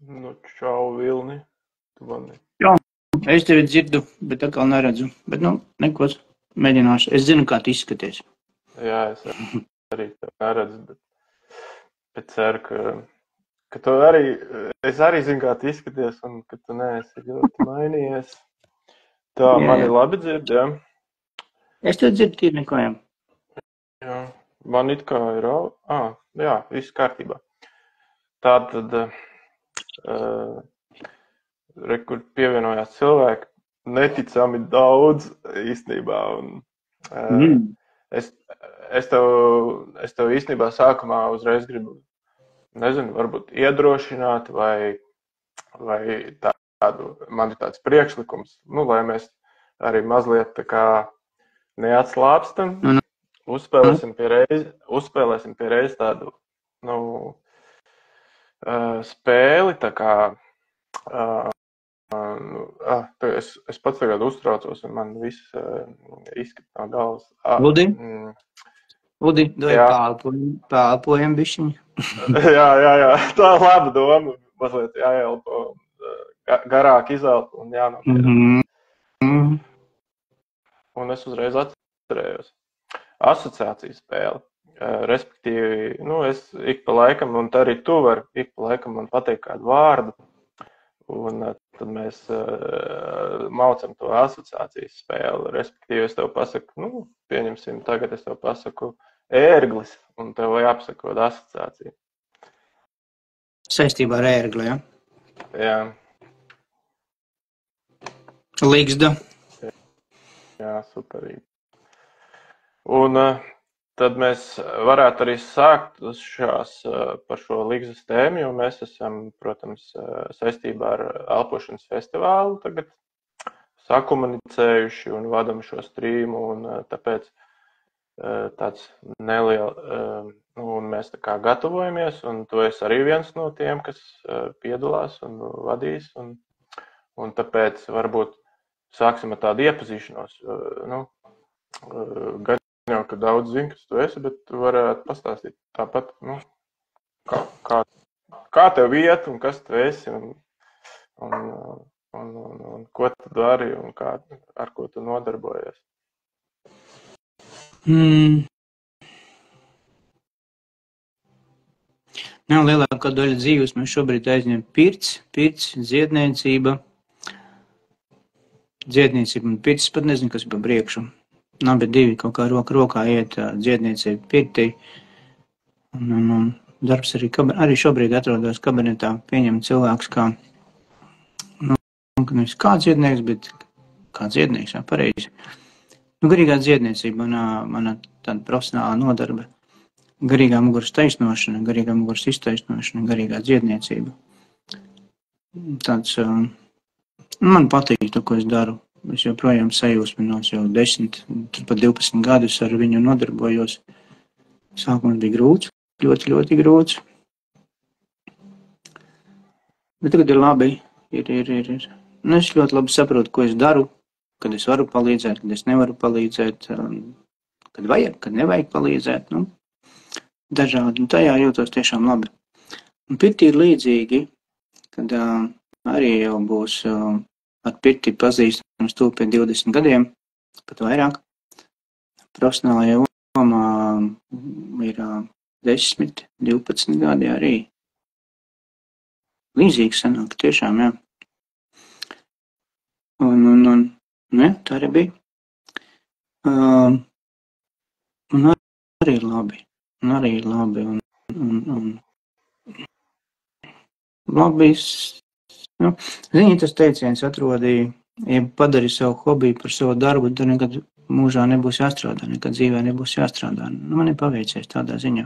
Nu, čau, Vilni. Tu mani. Jā, es tevi dzirdu, bet atkal neredzu. Bet, neko, mēģināšu. Es zinu, kā tu izskaties. Jā, es arī tev neredzu, bet ceru, ka tu arī, es arī zinu, kā tu izskaties, un ka tu neesi ļoti mainījies. Tā, Jā, mani jā. labi dzird, jā? Es tevi dzirdu tīri neko, jā. Jā, man it kā ir, jā, viss kārtībā. Tātad, kur pievienojās cilvēki, neticami daudz īstenībā, un es tev īstenībā sākumā uzreiz gribu, nezinu, varbūt iedrošināt vai tādu, man ir tāds priekšlikums, nu, lai mēs arī mazliet tā kā neatslāpstam, uzspēlēsim pie reiz tādu, nu, spēli, tā kā, es pats tagad uztraucos, un man viss izskat no galvas. Ludi, dod pālpojam bišķiņu. Jā, tā ir laba doma, mazliet jāielpo, garāk izelpo un jānopierod. Un es uzreiz atcerējos asociācijas spēli. Respektīvi, nu, es ik pa laikam, un arī tu vari ik pa laikam man pateikt kādu vārdu, un tad mēs maucam to asociācijas spēli. Respektīvi, es tev pasaku, nu, pieņemsim, tagad es tev pasaku ērglis, un tev jāpasaka kāda asociācija. Saistībā ar ērgli, ja? Jā. Līgzda. Jā, superīgi. Un tad mēs varētu arī sākt par šo līgzdas tēmu, jo mēs esam, protams, saistībā ar elpošanas festivālu tagad sakomunicējuši un vadam šo strīmu, un tāpēc tāds neliels, un mēs tā kā gatavojamies, un tu esi arī viens no tiem, kas piedalās un vadīs, un tāpēc varbūt sāksim ar tādu iepazīšanos. Nu, gan jau, ka daudz zina, kas tu esi, bet tu varētu pastāstīt tāpat, nu, kā tev iet un kas tu esi un ko tu dari un ar ko tu nodarbojies. Lielākā daļa dzīves mēs šobrīd aizņem pirts, dziedniecība. Dziedniecība un pirts, pat nezinu, kas ir pa priekšu. Abi divi kaut kā rokā iet dziedniecība pirtī. Un darbs arī šobrīd atrodas kabinetā, pieņem cilvēks kā, nevis kā dziednieks, bet kā dziednieks, jā, pareizi. Garīgā dziedniecība, mana tāda profesionālā nodarbe. Garīgā muguras taisnošana, garīgā muguras iztaisnošana, garīgā dziedniecība. Tāds, man patīk to, ko es daru. Es joprojām sajūsminos jau 10, pat 12 gadus ar viņu nodarbojos. Sākumā bija grūts, ļoti, ļoti grūts. Bet tagad ir labi, ir. Un es ļoti labi saprotu, ko es daru, kad es varu palīdzēt, kad es nevaru palīdzēt, kad vajag, kad nevajag palīdzēt. Nu, dažādi, un tajā jūtos tiešām labi. Un pirti ir līdzīgi, kad arī jau būs ar pirti pazīstams to pie 20 gadiem, pat vairāk. Profesionālajā jomā ir 10, 12 gadi arī. Līdzīgi sanāk, tiešām, jā. Un jā, tā arī bija. Un arī ir labi. Un arī ir labi. Un labi, nu, zini, tas teiciens atrodīja, ja padari savu hobiju par savu darbu, tad nekad mūžā nebūs jāstrādā, nekad dzīvē nebūs jāstrādā. Nu, man ir paveicies tādā ziņā.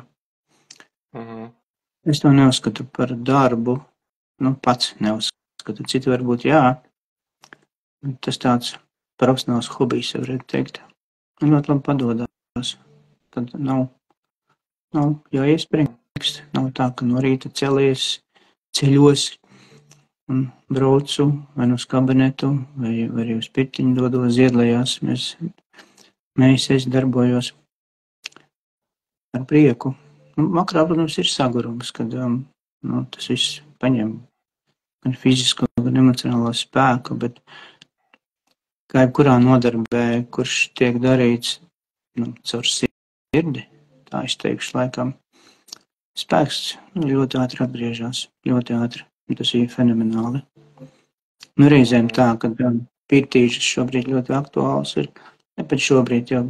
Es to neuzskatu par darbu, nu, pats neuzskatu. Citi varbūt jā. Tas tāds profesionāls hobijs, varētu teikt. Un ļoti labi padodās. Tad nav jāiespringst. Nav tā, ka no rīta ceļos un braucu vai uz kabinetu, vai arī uz pirtiņu dodos ziedlējās. Es darbojos ar prieku. Vakarā, protams, ir sagurums, kad tas viss paņem gan fizisko, gan emocionālo spēku, bet kā jebkurā nodarbē, kurš tiek darīts caur sirdi, tā es teikšu laikam, spēks ļoti ātri atgriežas, ļoti ātri. Tas ir fenomenāli. Reizēm tā, ka pirtīšas šobrīd ļoti aktuāls ir, ne pat šobrīd jau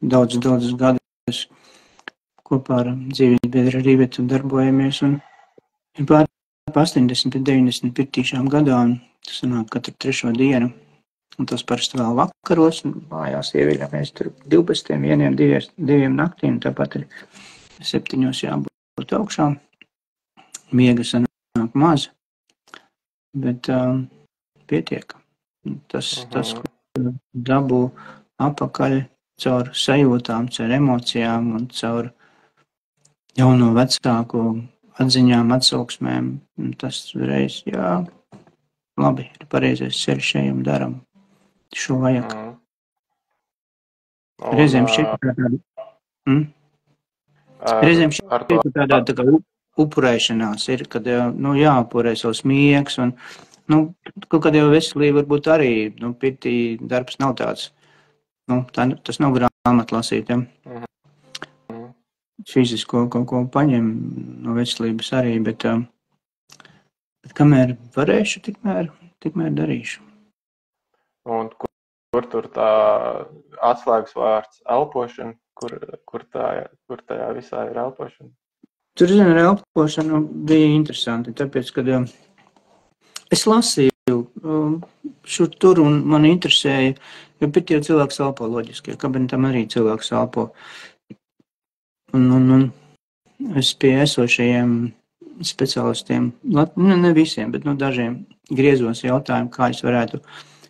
daudzus gadus kopā ar dzīves biedru Rīvetu darbojamies, un ir pār 80-90 pirtīšām gadā, un tas sanāk katru 3. dienu, un tas parasti vēl vakaros, un mājās ieviļamies tur 12, 1, 2 naktīm, tāpat ir 7 jābūt augšā, miega sanāk maz, bet pietiek. Tas, ko dabū apakaļ caur sajūtām, caur emocijām un caur jauno vecāku atziņām, atsauksmēm, tas reiz, jā, labi, ir pareizais ceļš, ejam, daram. Šo vajag. Reizēm šķiet tāda tā kā upurēšanās ir, kad jāupurē savs miegs un kaut kādā jau veselība varbūt arī, pirtī darbs nav tāds, tas nav grāmatlasīt, ja? Fizisko kaut ko paņem no veselības arī, bet kamēr varēšu, tikmēr darīšu. Un kur tur tā atslēgas vārds elpošana, kur tajā visā ir elpošana? Tur, zinu, ar elpošanu bija interesanti, tāpēc, kad es lasīju šur tur un man interesēja, jo pirtī jau cilvēks elpo loģiski, kabinetam arī cilvēks elpo. Un es pie esošajiem speciālistiem, ne visiem, bet dažiem griezos jautājumu, kā es varētu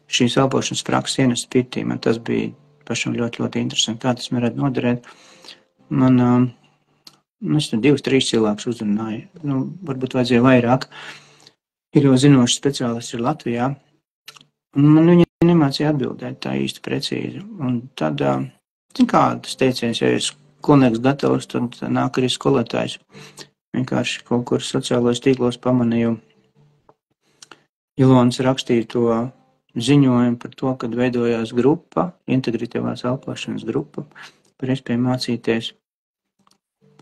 šīs elpošanas prakses ienest pirtī. Man tas bija pašam ļoti, ļoti interesanti, kā tas varētu noderēt. Es 2-3 cilvēkus uzrunāju, varbūt vajadzēja vairāk. Ir jau zinoši speciālisti ir Latvijā, un man viņi nemācīja atbildēt tā īsti precīzi. Un tad, kā tas teiciens, ja es skolnieks gatavs, tad nāk arī skolotājs. Vienkārši kaut kur sociālajos tīklos pamanīju Ilonas rakstīja to ziņojumu par to, kad veidojās grupa, integratīvās elpošanas grupa, par iespēju mācīties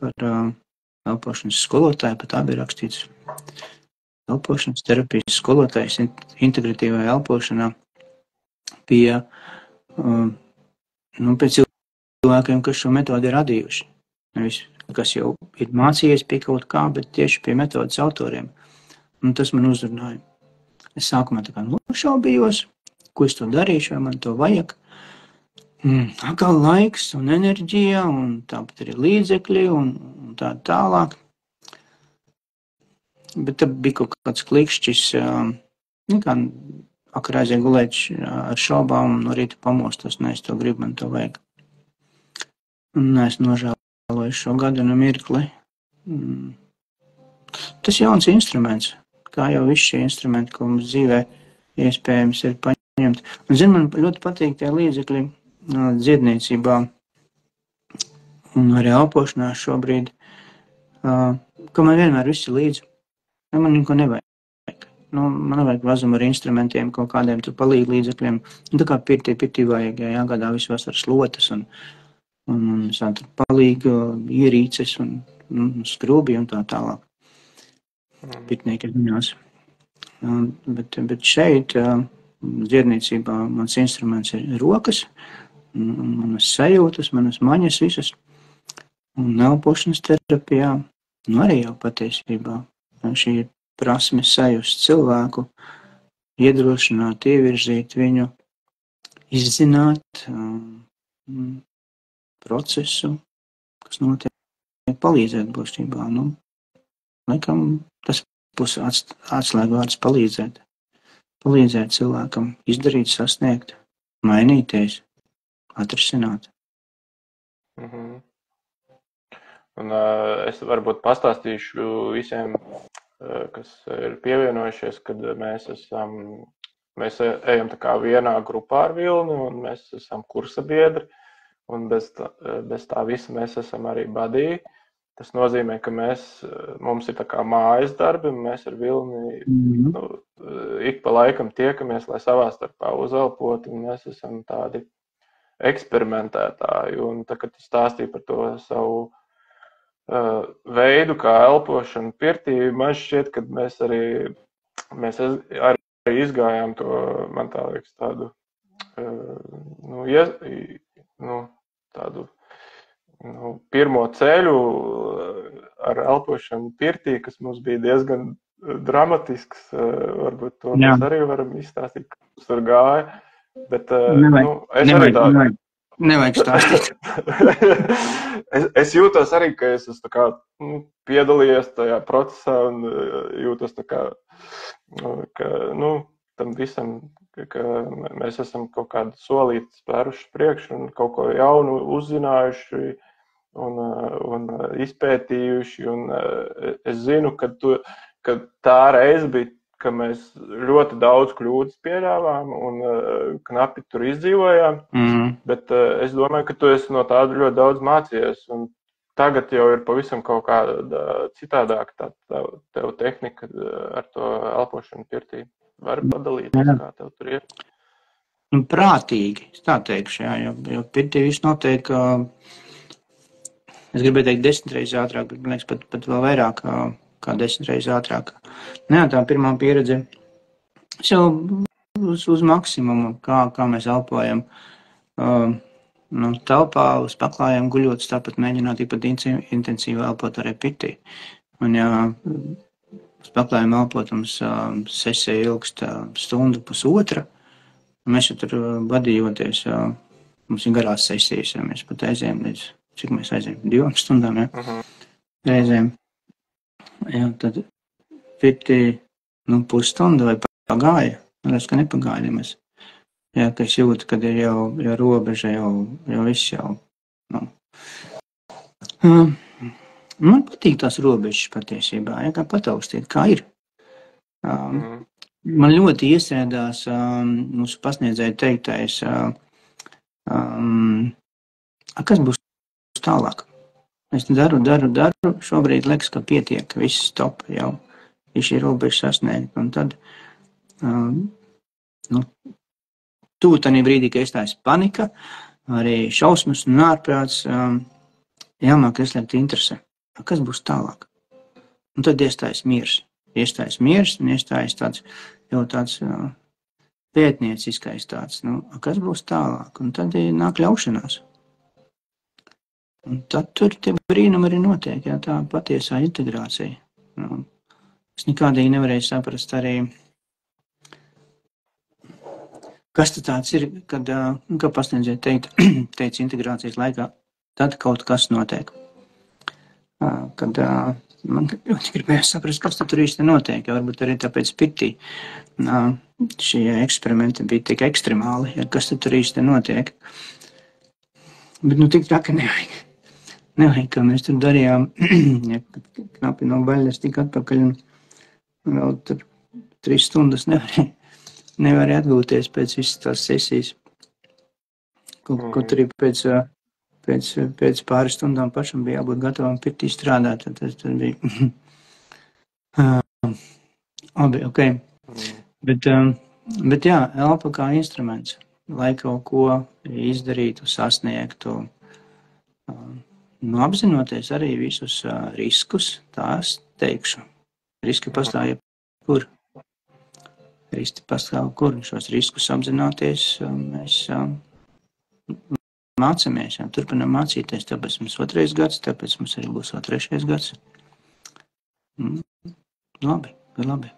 par elpošanas skolotāju, pat tā bija rakstīts. Elpošanas terapijas skolotājs integratīvajā elpošanā pie cilvēkiem, kas šo metodi ir radījuši. Nevis, kas jau ir mācījies pie kaut kā, bet tieši pie metodas autoriem. Un tas man uzrunāja. Es sākumā tā kā nošaubījos, ko es to darīšu, vai man to vajag. Atkal laiks un enerģija, un tāpat arī līdzekļi, un tā tālāk. Bet tad bija kaut kāds klikšķis, kā aizēja gulēt ar šaubām, un no rīta pamostos, es to gribu, man to vajag. Un es nožēloju šo gadu un mirkli. Tas jauns instruments, kā jau visi šie instrumenti, ko mums dzīvē iespējams ir paņemt. Un, zin, man ļoti patīk tie līdzekļi dziedniecībā un arī elpošanā šobrīd, ka man vienmēr viss ir līdzi. Man neko nevajag. Man nevajag vazumu ar instrumentiem, kaut kādiem tur palīg līdzekļiem. Tā kā pirtī vajag, jāgādā visu vasaras lotas un tur palīg ierīces un skrūbi un tā tālāk. Pirtnieki ziņās. Bet šeit dziedniecībā mans instruments ir rokas, manas sajūtas, manas maņas visas. Un elpošanas terapijā, arī jau patiesībā. Šī ir prasme sajust cilvēku, iedrošināt, ievirzīt viņu, izzināt procesu, kas notiek, palīdzēt būtībā. Laikam tas būs atslēgvārds palīdzēt. Palīdzēt cilvēkam izdarīt, sasniegt, mainīties, atrisināt. Un es varbūt pastāstīšu visiem, kas ir pievienojušies, kad mēs ejam tā kā vienā grupā ar Vilni, un mēs esam kursa biedri, un bez tā visa mēs esam arī badī. Tas nozīmē, ka mums ir tā kā mājas darbi, un mēs ar Vilni ik pa laikam tiekamies, lai savā starpā uzelpotu, un mēs esam tādi eksperimentētāji. Un tā, kad tu stāstīji par to savu veidu, kā elpošana pirtī, man šķiet, ka mēs arī izgājām to, man tā liekas, tādu, tādu pirmo ceļu ar elpošanu pirtī, kas mums bija diezgan dramatisks. Varbūt to mēs arī varam izstāstīt, kā mums tur gāja. Bet nevajag stāstīt. Es jūtos arī, ka es esmu tā kā piedalījies tajā procesā un jūtos tā kā, tam visam, ka mēs esam kaut kādu solīti spēruši priekšu un kaut ko jaunu uzzinājuši un izpētījuši. Un es zinu, ka tā reize bija, ka mēs ļoti daudz kļūdas pieļāvām un knapi tur izdzīvojām. Bet es domāju, ka tu esi no tāda ļoti daudz mācījies. Un tagad jau ir pavisam kaut kāda citādāka tev tehnika ar to elpošanu pirtī. Vari padalīties, kā tev tur ir? Prātīgi, es tā teikšu, jo pirtī viss notiek, es gribēju teikt 10 reizes ātrāk, bet man liekas pat vēl vairāk kā 10 reizes ātrāk. Tā pirmā pieredze, es jau uz maksimumu, kā mēs elpojam, telpā uz paklājiem guļot, tāpat mēģināt tikpat intensīvi elpot arī pirtī. Un uz paklājiem elpot mums sesija ilgst stundu, pusotra. Mēs jau tur vadījoties, mums ir garās sesijas, mēs pat aizējām līdz, cik mēs aizējām, 2 stundām, reizēm. Tad pirtī, pusstunda vai pagāja, redz, ka nepagāja nemaz. Ka es jūtu, kad ir jau robeža, jau viss jau. Man patīk tās robežas patiesībā, kā pataustīt, kā ir. Man ļoti iesēdās mūsu pasniedzēja teiktais, kas būs tālāk. Es daru, šobrīd liekas, ka pietiek, viss stop jau, šī robeža sasniegt. Un tad, tūtanī brīdī, ka iestājas panika, arī šausmas un ārprāts, jāmāk ieslēgt interese. Kas būs tālāk? Un tad iestājas miers. Un iestājas tāds pētnieciskais tāds, kas būs tālāk? Un tad nāk ļaušanās. Un tad tur tie brīnumi arī notiek, tā patiesā integrācija. Es nekādīgi nevarēju saprast arī, kas tad tāds ir, kad, kā pasniedzēja teica integrācijas laikā, tad kaut kas notiek. Kad man ļoti gribēja saprast, kas tad tur īsti notiek, varbūt arī tāpēc pirtī šie eksperimenti bija tik ekstremāli, kas tad tur īsti notiek. Bet tik tā, ka nevajag, kā mēs tur darījām, knapi no baļas tik atpakaļ un vēl tur 3 stundas nevarēja atgūties pēc visas tās sesijas. Kaut arī pēc pāris stundām pašam bija jābūt gatavam pirtī strādāt, tad bija labi, ok. Bet elpa kā instruments, lai kaut ko izdarītu, sasniegtu, apzinoties arī visus riskus, tās teikšu. Riski pastāv jebkur. Riski pastāv kur. Šos riskus apzinoties, mēs mācāmies, turpinām mācīties, tāpēc mums 2. gads, tāpēc mums arī būs vēl 3. gads. Labi.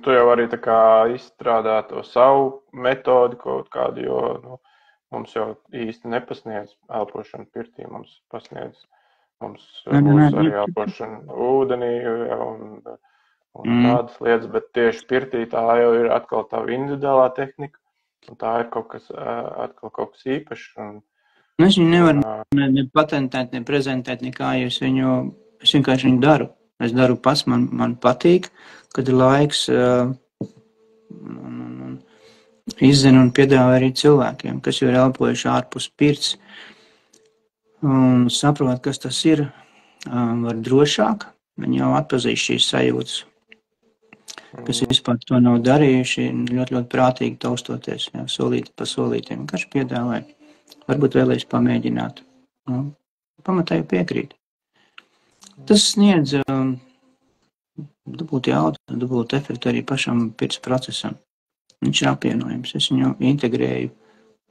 Tu jau arī tā kā izstrādā to savu metodi kaut kādu, jo mums jau īsti nepasniedz elpošanu pirtī, mums pasniedz arī elpošanu ūdenī un tādas lietas, bet tieši pirtī tā jau ir atkal tā individuālā tehnika, un tā ir kaut kas īpašs. Es viņu nevaru ne patentēt, ne prezentēt, nekā, jo es vienkārši viņu daru. Es daru pats, man patīk, kad ir laiks izzinu un piedāvāju arī cilvēkiem, kas jau ir elpojuši ārpus pirts. un saprot, kas tas ir, var drošāk. Viņi jau atpazīst šīs sajūtas, kas vispār to nav darījuši, ļoti, ļoti prātīgi taustoties, jā, solīti pa solītiem. Vienkārši piedāvāja. Varbūt vēlēs pamēģināt. Nu, pamatā jau piekrīt. Tas sniedz dabūt jaudu, dabūt efektu arī pašam pirts procesam. Viņš ir apvienojams. Es viņu integrēju,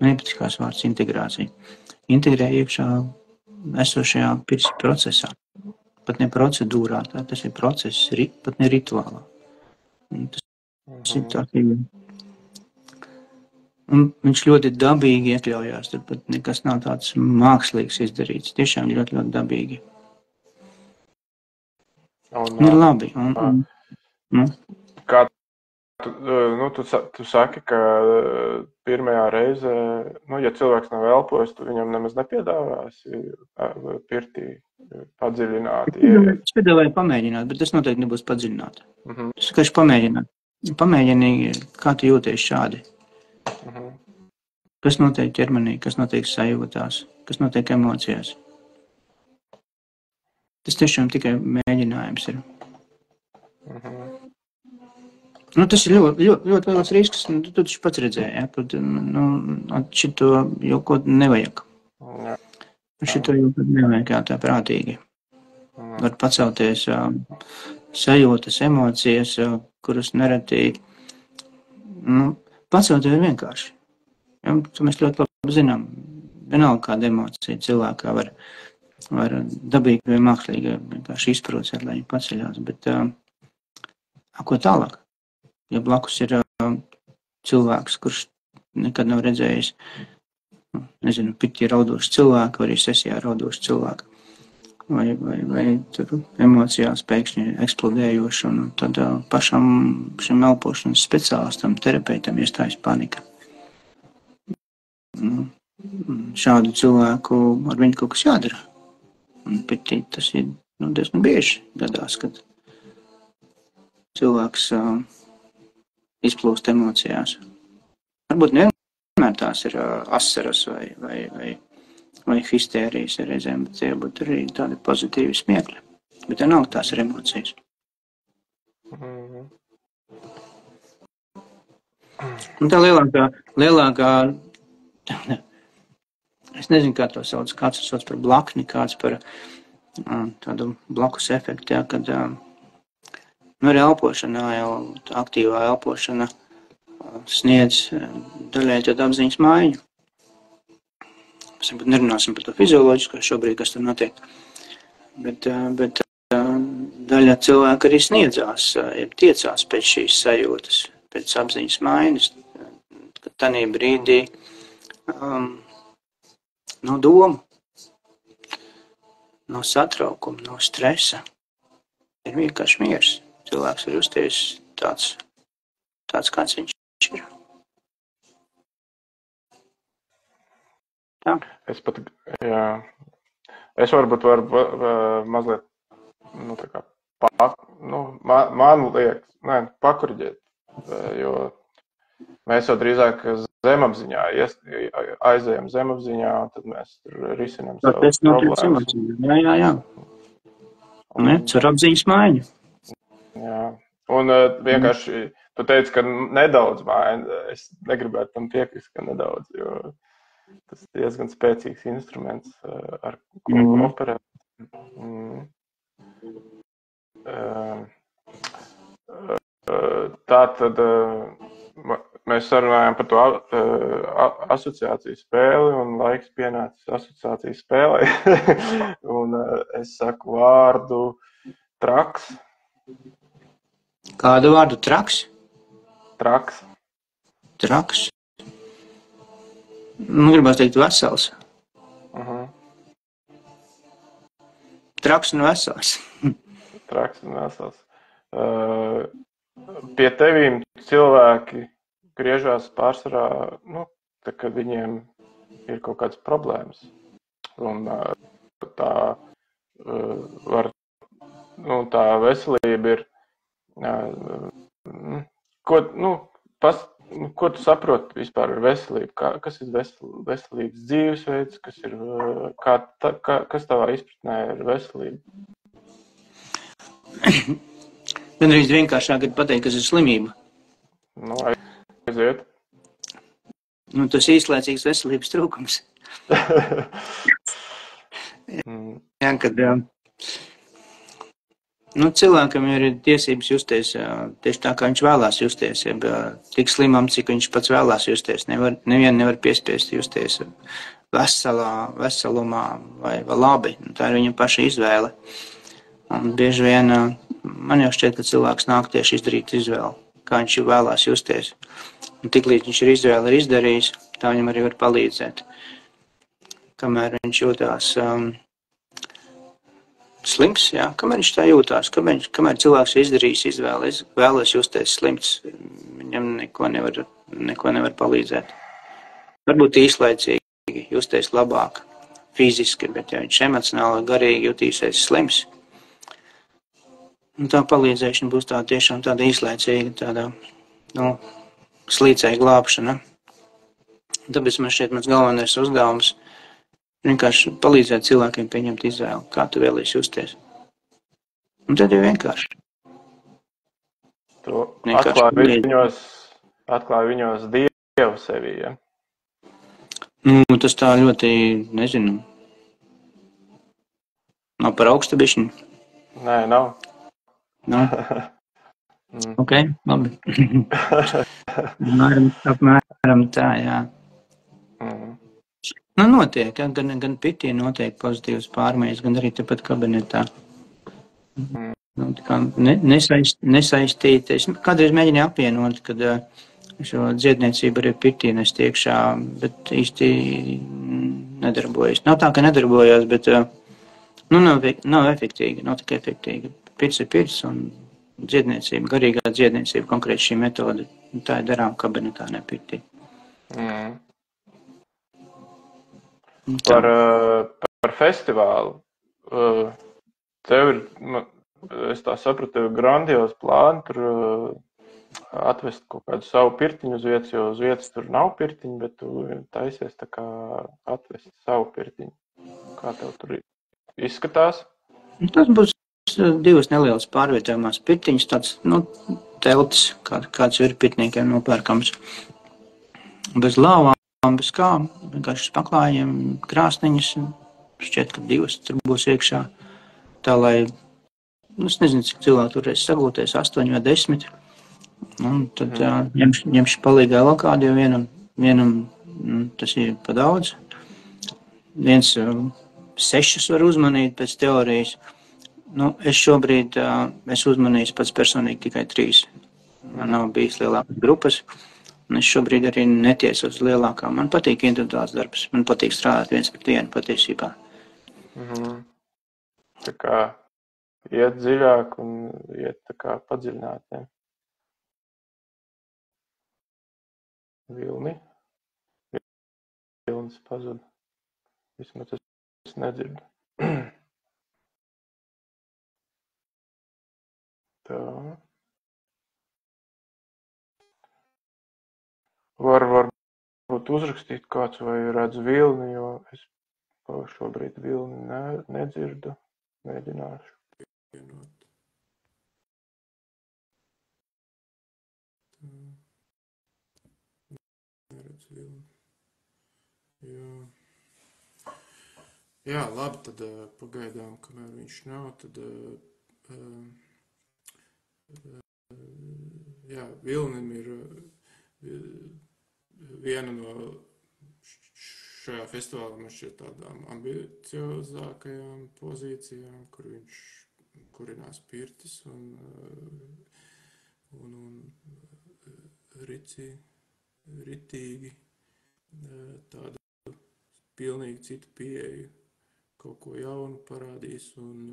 man nepatīkās vārds integrācija. Integrēju iekšā esošajā pirts procesā. Pat ne procedūrā, tas ir process, pat ne rituālā. Tas ir tātīgi. Un viņš ļoti dabīgi iekļaujās, tur pat nekas nav tāds mākslīgs izdarīts. Tiešām ļoti, ļoti dabīgi. Ir labi. Kā tu saki, ka pirmajā reizē, ja cilvēks nav elpojis, tu viņam nemaz nepiedāvāsi pirtī padziļināt. Es piedāvāju pamēģināt, bet tas noteikti nebūs padziļināt. Es vienkārši pamēģināt. Pamēģini, kā tu jūties šādi. Kas notiek ķermenī, kas notiek sajūtās, kas notiek emocijās. Tas tiešām tikai mēģinājums ir. Tas ir ļoti, ļoti liels risks. Tu taču pats redzēji, ja? Šito jau ko nevajag. Šito jau nevajag kā tā prātīgi. Var pacelties sajūtas, emocijas, kuras nereti pacelt ir vienkārši. Ja? To mēs ļoti labi zinām. Vienalga kāda emocija cilvēkā var dabīgi vai mākslīgi vienkārši izprovocēt, lai viņi paceļās. Bet ko tālāk? Ja blakus ir cilvēks, kurš nekad nav redzējis, pirtī raudošu cilvēku, vai arī sesijā raudošu cilvēku, vai tur emocijās pēkšņi eksplodējoši, un tad pašam šim elpošanas speciālistam, terapeitam iestājas panika. Šādu cilvēku ar viņu kaut kas jādara. Un pirtī tas ir diezgan bieži gadās, kad cilvēks izplūst emocijās. Varbūt nevienmēr tās ir asaras vai histērijas reizēm, bet tie būtu arī tādi pozitīvi smiekļi. Bet nav tās ir emocijas. Un tā lielākā es nezinu, kā to sauc, kāds to sauc par blakni, kāds par tādu blakus efektu, ja, kad arī elpošanā jau aktīvā elpošana sniedz daļai tādu apziņas maiņu. Mēs varbūt nerunāsim par to fizioloģisko šobrīd, kas tur notiek, bet daļa cilvēka arī sniedzās, tiecās pēc šīs sajūtas, pēc apziņas maiņas, kad tanī brīdī no domu, no satraukuma, no stresa ir vienkārši miers. Cilvēks var justies tāds, kāds viņš ir. Tā. Es varbūt varu mazliet, man liekas, pakuriģēt, jo mēs jau drīzāk zemapziņā aizējam zemapziņā, tad mēs tur risinām savas problēmas. Jā. Caur apziņas maiņu. Jā. Un vienkārši tu teici, ka nedaudz maina. Es negribētu tam piekrist, ka nedaudz, jo tas ir diezgan spēcīgs instruments, ar ko operēt. Tā tad mēs sarunājām par to asociāciju spēli, un laiks pienācis asociāciju spēlei. Un es saku vārdu traks. Kādu vārdu traks? Traks. Traks. Gribās teikt vesels. Traks un vesels. Traks un vesels. Pie tevīm cilvēki griežās pārsvarā, kad viņiem ir kaut kādas problēmas. Un tā var, tā veselība ir, Ko tu saproti vispār ar veselību? Kas ir veselīgs dzīvesveids? Kas tavā izpratnē ir veselība? Gan arī vienkāršāk ir pateikt, kas ir slimība. Nu, aiziet. Nu, tas īslaicīgs veselības trūkums. Jā, kad cilvēkam ir tiesības justies tieši tā, kā viņš vēlās justies. Tik slimam, cik viņš pats vēlās justies. Nevienu nevar piespiest justies veselumā vai labi. Tā ir viņa paša izvēle. Un bieži vien man jau šķiet, ka cilvēks nāk tieši izdarīt izvēli, kā viņš vēlās justies. Un tiklīdz viņš ir izvēli izdarījis, tā viņam arī var palīdzēt. Kamēr viņš jūtās slims, jā, kamēr viņš tā jūtās, kamēr cilvēks ir izdarījis izvēli, vēlas justies slims, viņam neko nevar palīdzēt. Varbūt īslaicīgi justies labāk fiziski, bet ja viņš emocionāli garīgi jutīsies slims, un tā palīdzēšana būs tiešām tāda īslaicīga, tāda, slīcēja glābšana. Tāpēc man šķiet, mans galvenais uzdevums vienkārši palīdzēt cilvēkiem pieņemt izvēli, kā tu vēlies justies. Un tad ir vienkārši. Tu atklāji viņos Dievu sevī, ja? Tas tā ļoti, nezinu, nav par augstu bišķiņu. Nē, nav. Ok, labi. Apmēram tā, jā. Notiek, gan pitī notiek pozitīvas pārmaiņas, gan arī tepat kabinetā. Nesaistīt. Es kādreiz mēģināju apvienot, kad šo dziedniecību arī pitī nest iekšā, bet īsti nedarbojas. Nav tā, ka nedarbojās, bet nav efektīgi, nav tik efektīgi. Pirts ir pirts un dziedniecība, garīgā dziedniecība, konkrēti šī metode, tā ir darām kabinetā, ne pitī. Par festivālu. Tev ir, es tā sapratu, tev ir grandiozi plāni tur atvest kaut kādu savu pirtiņu uz vietas, jo uz vietas tur nav pirtiņu, bet tu taisies tā kā atvest savu pirtiņu. Kā tev tur izskatās? Tas būs divas nelielas pārvietojumās pirtiņas, tāds, teltis, kāds ir pirtniekiem nopērkams. Bez lāvām, bez kā, vienkārši paklājiem, krāsniņas, šķiet, ka divas tur būs iekšā. Tā, lai, es nezinu, cik cilvēki tur reiz sagūties, 8 vai 10. Un tad ņemšu palīgā vēl kādu, jo vienam tas ir pa daudz. Viens 6 var uzmanīt pēc teorijas. Es šobrīd esmu uzmanījis pats personīgi tikai 3. Man nav bijis lielākas grupas. Un es šobrīd arī netiesu uz lielākām. Man patīk individuāls darbs. Man patīk strādāt viens pret vienu patiesībā. Tā kā iet dziļāk un iet tā kā padziļināt, ja? Vilnis pazuda. Vismaz es nedzirdu. Tā. Varbūt uzrakstīt kāds vai redz vilni, jo es šobrīd vilni nedzirdu. Mēģināšu. Neredz vilni. Jā, labi, tad pagaidām, kamēr viņš nav, tad vilnim ir viena no šajā festivālā man šķiet tādām ambiciozākajām pozīcijām, kur viņš kurinās pirtis un ritīgi tādu pilnīgi citu pieeju, kaut ko jaunu parādīs un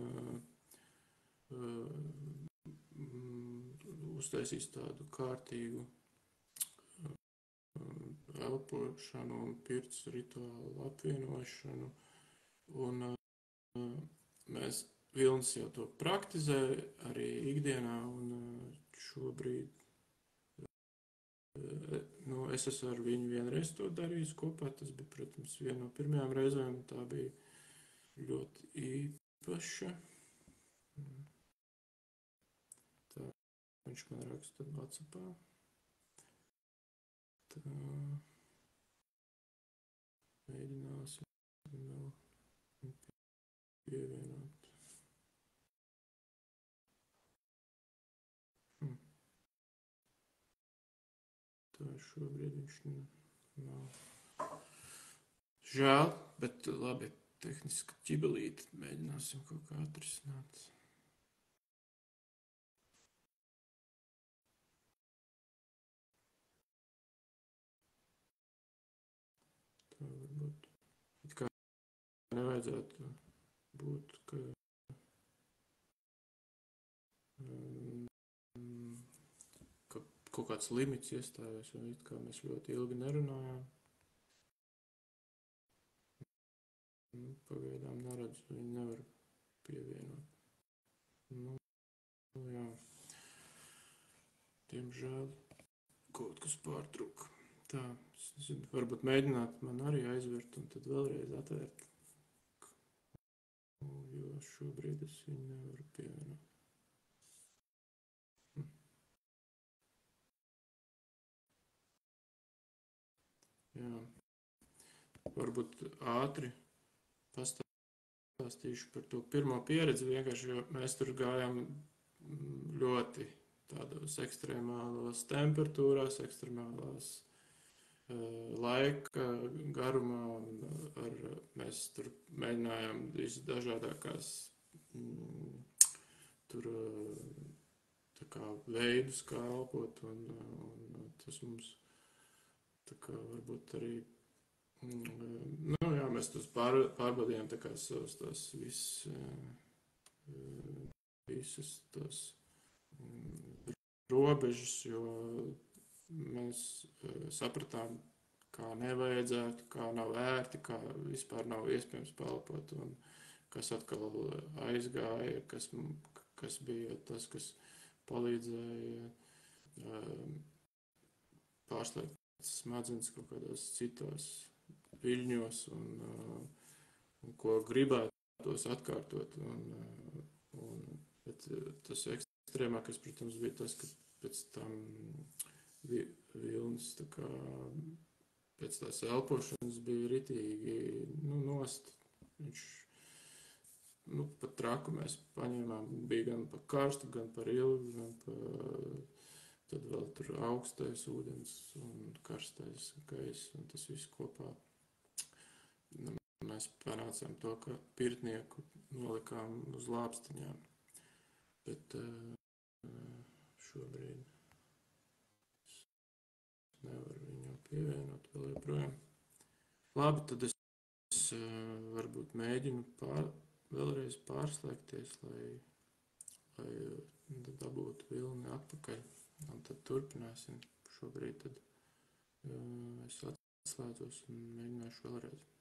uztaisīs tādu kārtīgu elpošanu un pirts rituālu apvienošanu. Un Vilnis jau to praktizē arī ikdienā un šobrīd nu, es esmu ar viņu vienreiz to darījis kopā. Tas bija, protams, viena no pirmajām reizēm. Tā bija ļoti īpaša. Tā viņš man raksta WhatsAppā. Tā mēģināsim vēl pievienot. Tā šobrīd viņš nav. Žēl, bet labi, tehniska ķibelīte. Mēģināsim kaut kā atrisināt. Tā varbūt. It kā nevajadzētu būt, ka kaut kāds limits iestājas, un it kā mēs ļoti ilgi nerunājām. Pagaidām neredzu, viņu nevar pievienot. Nu, jā. Diemžēl kaut kas pārtrūka. Tā, es nezinu, varbūt mēģināt man arī aizvērt un tad vēlreiz atvērt. Jo šobrīd es viņu nevaru pievienot. Jā, varbūt ātri pastāstīšu par to pirmo pieredzi, vienkārši, jo mēs tur gājām ļoti tādos ekstremālās temperatūrās, ekstremālās laika garumā, un mēs tur mēģinājām visdažādākās tur tā kā veidus, kā elpot, un tas mums tā kā varbūt arī, nu jā, mēs tos pārbaudījām tā kā savas tās visas tās robežas, jo mēs sapratām, kā nevajadzētu, kā nav ērti, kā vispār nav iespējams pelpot, un kas atkal aizgāja, kas bija tas, kas palīdzēja pārslēgt smadzenes kaut kādās citās viļņos, un ko gribētos atkārtot. Bet tas ekstrēmākais, protams, bija tas, ka pēc tam vilnis tā kā pēc tās elpošanas bija ritīgi nost. Viņš pat traku mēs paņēmām, bija gan pa karstu, gan par ilgu, gan pa tad vēl tur augstais ūdens un karstais gaiss, un tas viss kopā. Mēs panācām to, ka pirtnieku nolikām uz lāpstiņām, bet šobrīd nevaru viņu pievienot vēl joprojām. Labi, tad es varbūt mēģinu vēlreiz pārslēgties, lai dabūtu vilni atpakaļ. Un tad turpināsim. Šobrīd tad es atslēdzos un mēģināšu vēlreiz.